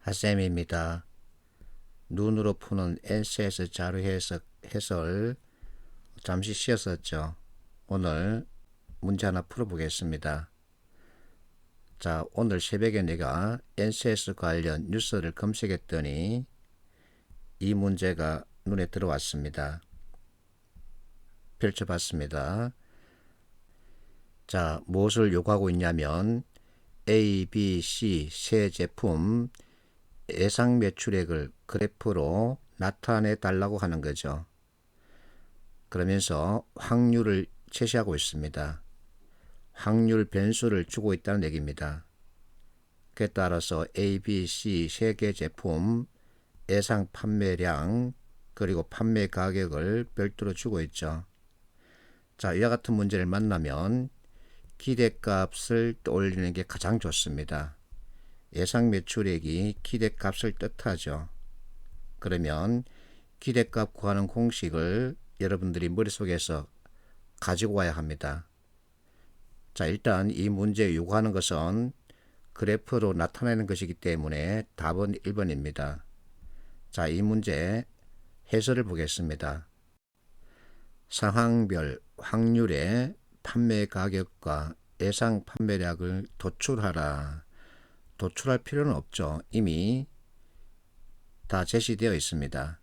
핫쌤입니다. 눈으로 푸는 NCS 자료 해설 잠시 쉬었었죠. 오늘 문제 하나 풀어보겠습니다. 자, 오늘 새벽에 내가 NCS 관련 뉴스를 검색했더니 이 문제가 눈에 들어왔습니다. 펼쳐봤습니다. 자, 무엇을 요구하고 있냐면 A, B, C 세 제품 예상 매출액을 그래프로 나타내 달라고 하는 거죠. 그러면서 확률을 제시하고 있습니다. 확률 변수를 주고 있다는 얘기입니다. 그에 따라서 A, B, C 세 개 제품 예상 판매량 그리고 판매 가격을 별도로 주고 있죠. 자, 이와 같은 문제를 만나면 기대값을 떠올리는 게 가장 좋습니다. 예상 매출액이 기대값을 뜻하죠. 그러면 기대값 구하는 공식을 여러분들이 머릿속에서 가지고 와야 합니다. 자, 일단 이 문제 요구하는 것은 그래프로 나타내는 것이기 때문에 답은 1번입니다. 자, 이 문제 해설을 보겠습니다. 상황별 확률의 판매 가격과 예상 판매량을 도출하라. 도출할 필요는 없죠. 이미 다 제시되어 있습니다.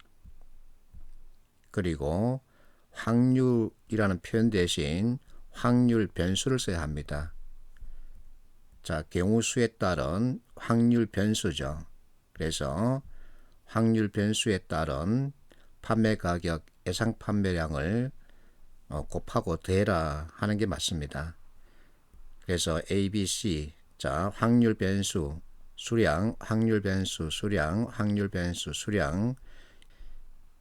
그리고 확률이라는 표현 대신 확률 변수를 써야 합니다. 자, 경우 수에 따른 확률 변수죠. 그래서 확률 변수에 따른 판매 가격 예상 판매량을 곱하고 더해라 하는 게 맞습니다. 그래서 A, B, C 자, 확률 변수 수량, 확률 변수 수량, 확률 변수 수량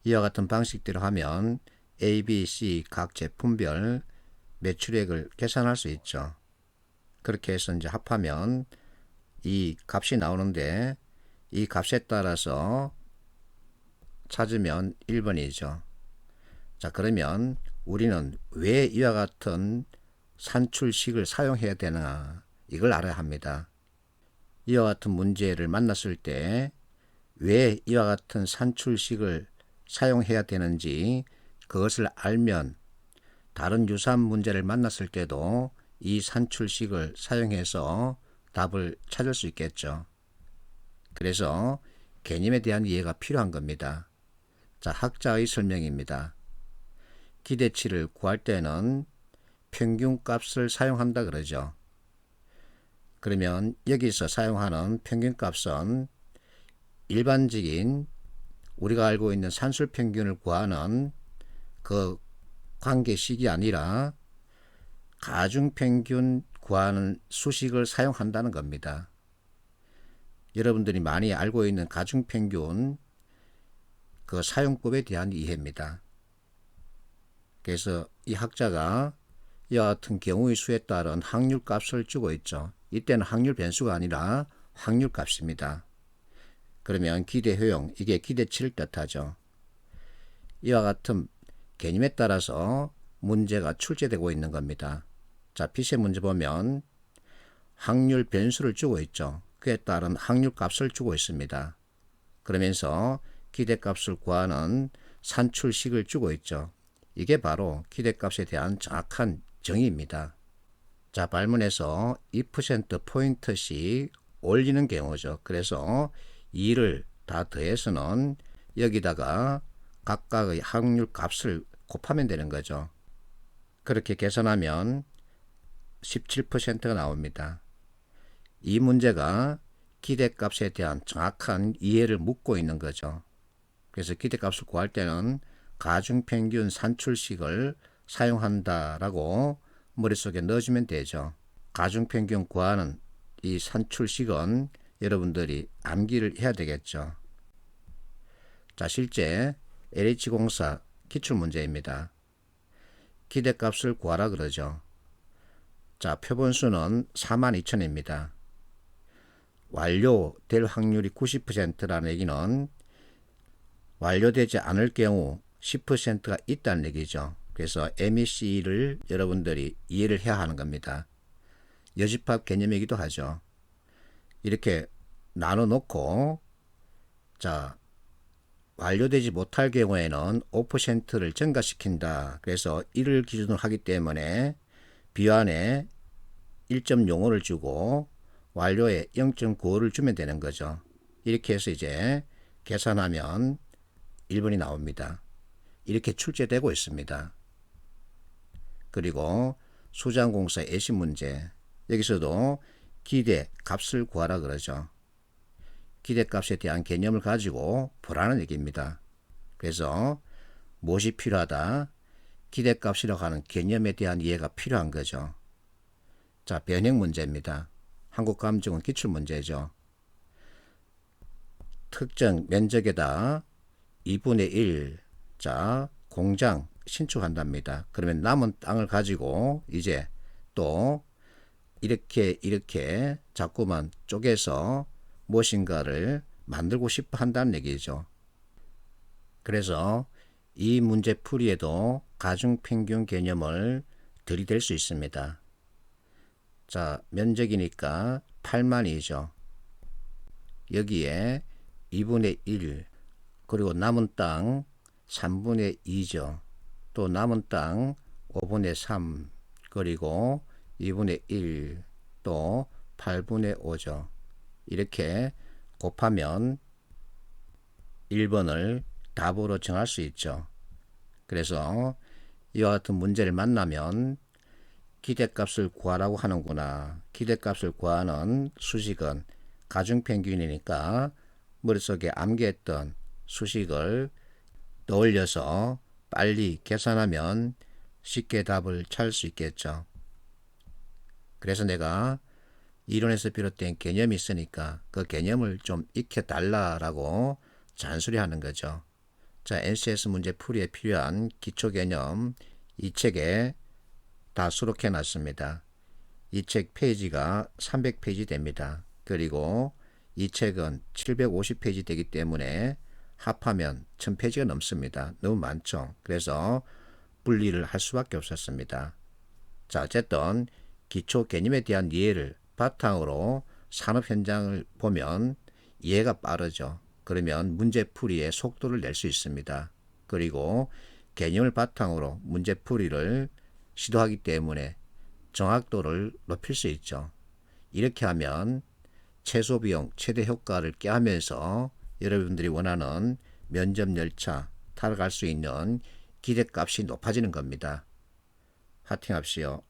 이와 같은 방식대로 하면 A, B, C 각 제품별 매출액을 계산할 수 있죠. 그렇게 해서 이제 합하면 이 값이 나오는데 이 값에 따라서 찾으면 1번이죠. 자, 그러면 우리는 왜 이와 같은 산출식을 사용해야 되나 이걸 알아야 합니다. 이와 같은 문제를 만났을 때 왜 이와 같은 산출식을 사용해야 되는지 그것을 알면 다른 유사한 문제를 만났을 때도 이 산출식을 사용해서 답을 찾을 수 있겠죠. 그래서 개념에 대한 이해가 필요한 겁니다. 자, 학자의 설명입니다. 기대치를 구할 때는 평균값을 사용한다 그러죠. 그러면 여기서 사용하는 평균값은 일반적인 우리가 알고 있는 산술평균을 구하는 그 관계식이 아니라 가중평균 구하는 수식을 사용한다는 겁니다. 여러분들이 많이 알고 있는 가중평균 그 사용법에 대한 이해입니다. 그래서 이 학자가 이와 같은 경우의 수에 따른 확률값을 주고 있죠. 이때는 확률 변수가 아니라 확률값입니다. 그러면 기대 효용, 이게 기대치를 뜻하죠. 이와 같은 개념에 따라서 문제가 출제되고 있는 겁니다. 자, B의 문제 보면 확률 변수를 주고 있죠. 그에 따른 확률값을 주고 있습니다. 그러면서 기대값을 구하는 산출식을 주고 있죠. 이게 바로 기대값에 대한 정확한 정의입니다. 자, 발문에서 2%포인트씩 올리는 경우죠. 그래서 2를 다 더해서는 여기다가 각각의 확률 값을 곱하면 되는 거죠. 그렇게 계산하면 17%가 나옵니다. 이 문제가 기대값에 대한 정확한 이해를 묻고 있는 거죠. 그래서 기대값을 구할 때는 가중평균 산출식을 사용한다라고 머릿속에 넣어주면 되죠. 가중평균 구하는 이 산출식은 여러분들이 암기를 해야 되겠죠. 자, 실제 LH공사 기출문제입니다. 기대값을 구하라 그러죠. 자, 표본수는 42,000입니다. 완료될 확률이 90%라는 얘기는 완료되지 않을 경우 10%가 있다는 얘기죠. 그래서 MEC를 여러분들이 이해를 해야 하는 겁니다. 여집합 개념이기도 하죠. 이렇게 나눠 놓고 자, 완료되지 못할 경우에는 5%를 증가시킨다. 그래서 1을 기준으로 하기 때문에 비안에 1.05를 주고 완료에 0.95를 주면 되는 거죠. 이렇게 해서 이제 계산하면 1번이 나옵니다. 이렇게 출제되고 있습니다. 그리고 수장공사 예시 문제, 여기서도 기대 값을 구하라 그러죠. 기대값에 대한 개념을 가지고 보라는 얘기입니다. 그래서 무엇이 필요하다? 기대값이라고 하는 개념에 대한 이해가 필요한 거죠. 자, 변형 문제입니다. 한국감정은 기출문제죠. 특정 면적에다 2분의 1, 자, 공장 신축한답니다. 그러면 남은 땅을 가지고 이제 또 이렇게 자꾸만 쪼개서 무엇인가를 만들고 싶어 한다는 얘기죠. 그래서 이 문제 풀이에도 가중평균 개념을 들이댈 수 있습니다. 자, 면적이니까 8만이죠. 여기에 2분의 1, 그리고 남은 땅 3분의 2죠. 또 남은 땅 5분의 3, 그리고 2분의 1, 또 8분의 5죠. 이렇게 곱하면 1번을 답으로 정할 수 있죠. 그래서 이와 같은 문제를 만나면 기대값을 구하라고 하는구나. 기대값을 구하는 수식은 가중평균이니까 머릿속에 암기했던 수식을 떠올려서 빨리 계산하면 쉽게 답을 찾을 수 있겠죠. 그래서 내가 이론에서 비롯된 개념이 있으니까 그 개념을 좀 익혀달라라고 잔소리하는 거죠. 자, NCS 문제 풀이에 필요한 기초 개념 이 책에 다 수록해 놨습니다. 이 책 페이지가 300페이지 됩니다. 그리고 이 책은 750페이지 되기 때문에 합하면 1000페이지가 넘습니다. 너무 많죠. 그래서 분리를 할 수밖에 없었습니다. 자, 어쨌든 기초 개념에 대한 이해를 바탕으로 산업 현장을 보면 이해가 빠르죠. 그러면 문제 풀이의 속도를 낼 수 있습니다. 그리고 개념을 바탕으로 문제 풀이를 시도하기 때문에 정확도를 높일 수 있죠. 이렇게 하면 최소 비용, 최대 효과를 꾀하면서 여러분들이 원하는 면접 열차 타러 갈 수 있는 기대값이 높아지는 겁니다. 화이팅합시오.